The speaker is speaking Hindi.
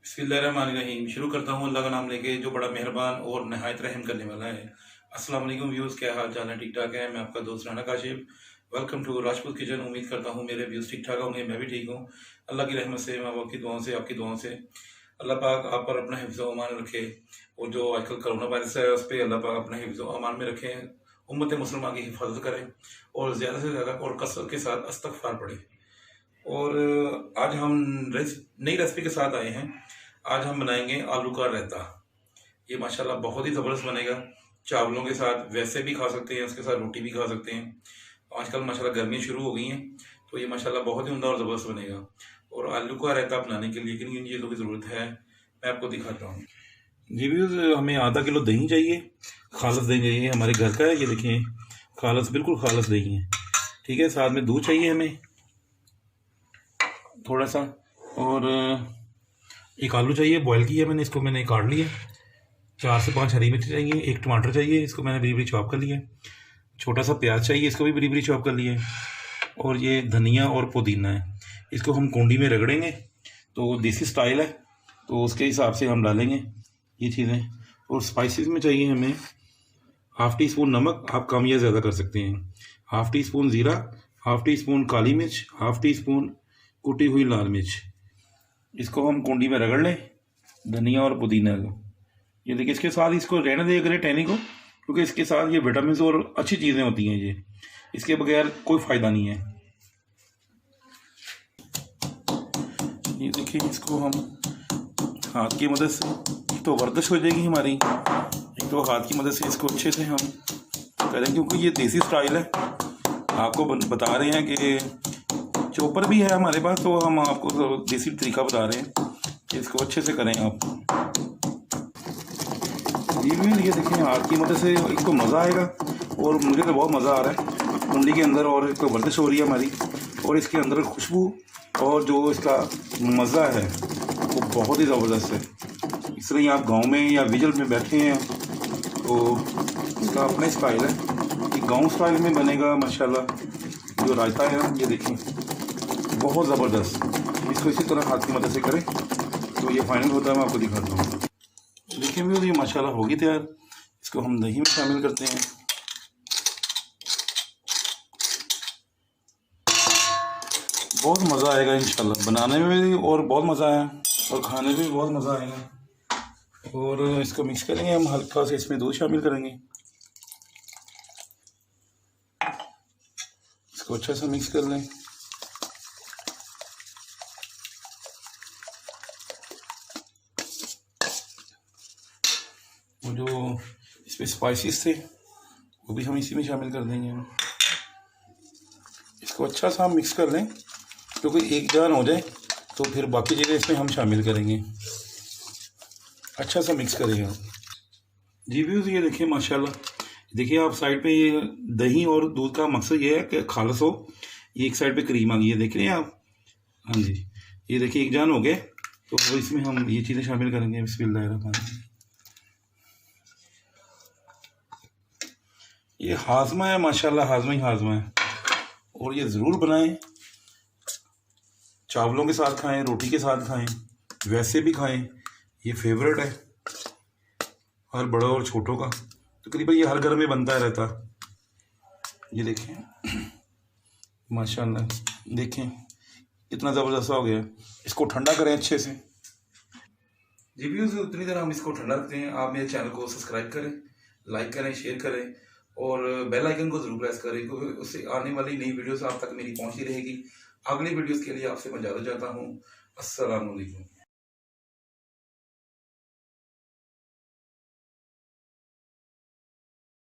बिस्मिल्लाहिर्रहमानिर्रहीम। शुरू करता हूँ अल्लाह का नाम लेके जो बड़ा मेहरबान और नहायत रहम करने वाला है। अस्सलाम वालेकुम व्यूज़, क्या हाल चाल है? ठीक ठाक है? मैं आपका दोस्त Rana Kashif. Welcome to Rajput kitchen. उम्मीद करता हूँ मेरे व्यूज़ ठीक ठाक होंगे, मैं भी ठीक हूँ। अल्लाह की रहमत से, माँ बाप की दुआओं से, आपकी दुआओं से अल्लाह पाक आप पर अपना हिफ्ज़ व अमान रखे। और जो आजकल कोरोना वायरस है उस पर अल्लाह पाक अपना हिफ्ज़ व अमान में रखें, उम्मत मुसलमान की हिफाजत करें और ज़्यादा से ज़्यादा और कसरत के साथ इस्तग़फ़ार पढ़ें। और आज हम नई रेसिपी के साथ आए हैं। आज हम बनाएंगे आलू का रायता। ये माशाल्लाह बहुत ही ज़बरदस्त बनेगा। चावलों के साथ वैसे भी खा सकते हैं, उसके साथ रोटी भी खा सकते हैं। आजकल माशाल्लाह गर्मियाँ शुरू हो गई हैं, तो ये माशाल्लाह बहुत ही उम्दा और ज़बरदस्त बनेगा। और आलू का रायता बनाने के लिए किन किन चीज़ों की ज़रूरत है मैं आपको दिखाता हूँ। जी व्यूज़, हमें आधा किलो दही चाहिए, खालस दही चाहिए, हमारे घर का है। ये देखिए खालस, बिल्कुल खालस दही है, ठीक है। साथ में दूध चाहिए हमें थोड़ा सा, और एक आलू चाहिए, बॉयल किया मैंने, इसको मैंने काट लिया। 4 से 5 हरी मिर्च चाहिए, एक टमाटर चाहिए, इसको मैंने बड़ी बड़ी चॉप कर लिया। छोटा सा प्याज चाहिए, इसको भी बड़ी बड़ी चॉप कर लिया। और ये धनिया और पुदीना है, इसको हम कुंडी में रगड़ेंगे। तो देसी स्टाइल है, तो उसके हिसाब से हम डालेंगे ये चीज़ें। और स्पाइसेस में चाहिए हमें हाफ़ टी स्पून नमक, आप कम या ज़्यादा कर सकते हैं। हाफ़ टी स्पून ज़ीरा, हाफ़ टी स्पून काली मिर्च, हाफ़ टी स्पून कुटी हुई लाल मिर्च। इसको हम कुंडी में रगड़ लें, धनिया और पुदीना को। ये देखिए, इसके साथ इसको रहने दिया करें टहनी को, क्योंकि इसके साथ ये विटामिन और अच्छी चीज़ें होती हैं। ये इसके बगैर कोई फ़ायदा नहीं है। ये देखिए, इसको हम हाथ की मदद से, एक तो वर्जिश हो जाएगी हमारी, एक तो हाथ की मदद से इसको अच्छे से हम करें, क्योंकि ये देसी स्टाइल है। आपको बता रहे हैं कि चॉपर भी है हमारे पास, तो हम आपको देसी तरीका बता रहे हैं कि इसको अच्छे से करें आप। ये देखिए, हाथ की मदद से एक तो मज़ा आएगा, और मुझे तो बहुत मज़ा आ रहा है कुंडी के अंदर। और एक तो वर्जिश हो रही है हमारी, और इसके अंदर खुशबू और जो इसका मज़ा है वो बहुत ही ज़बरदस्त है। इसलिए आप गांव में या विजल में बैठे हैं तो इसका अपना स्टाइल है कि गांव स्टाइल में बनेगा माशाल्लाह। जो रायता है ये देखिए बहुत ज़बरदस्त। इसको इसी तरह हाथ की मदद से करें तो ये फाइनल होता है। मैं आपको दिखाता हूँ। देखिए भी ये माशाल्लाह होगी तैयार। इसको हम दही में शामिल करते हैं। बहुत मज़ा आएगा इंशाल्लाह, बनाने में भी और बहुत मज़ा आया, और खाने में भी बहुत मज़ा आएगा। और इसको मिक्स करेंगे हम, हल्का से इसमें दूध शामिल करेंगे। इसको अच्छा सा मिक्स कर लें। और जो इसमें स्पाइसेस थे वो भी हम इसी में शामिल कर देंगे। इसको अच्छा सा हम मिक्स कर लें, क्योंकि एक जान हो जाए तो फिर बाकी चीज़ें इसमें हम शामिल करेंगे। अच्छा सा मिक्स करेंगे आप। जी व्यूज़, ये देखिए माशाल्लाह, देखिए आप साइड पे ये दही और दूध का मकसद ये है कि खालस हो। ये एक साइड पे क्रीम आ गई है, देख रहे हैं आप? हाँ जी, ये देखिए एक जान हो गए, तो इसमें हम ये चीज़ें शामिल करेंगे। बिस्मिल्लाहिर्रहमानिर्रहीम। ये हाजमा है माशाल्लाह, हाजमा ही हाजमा है। और ये ज़रूर बनाएं, चावलों के साथ खाएं, रोटी के साथ खाएं, वैसे भी खाएं। ये फेवरेट है हर बड़ों और छोटों का, तकरीबन ये हर घर में बनता है रहता। ये देखें माशाल्लाह, देखें कितना ज़बरदस्त हो गया। इसको ठंडा करें अच्छे से। जी व्यूज़, उतनी देर हम इसको ठंडा रखते हैं। आप मेरे चैनल को सब्सक्राइब करें, लाइक करें, शेयर करें, और बेल आइकन को ज़रूर प्रेस करें, क्योंकि उससे आने वाली नई वीडियोस आप तक मेरी पहुंचती रहेगी। अगली वीडियोस के लिए आपसे मैं इजाज़त चाहता हूँ। अस्सलाम वालेकुम।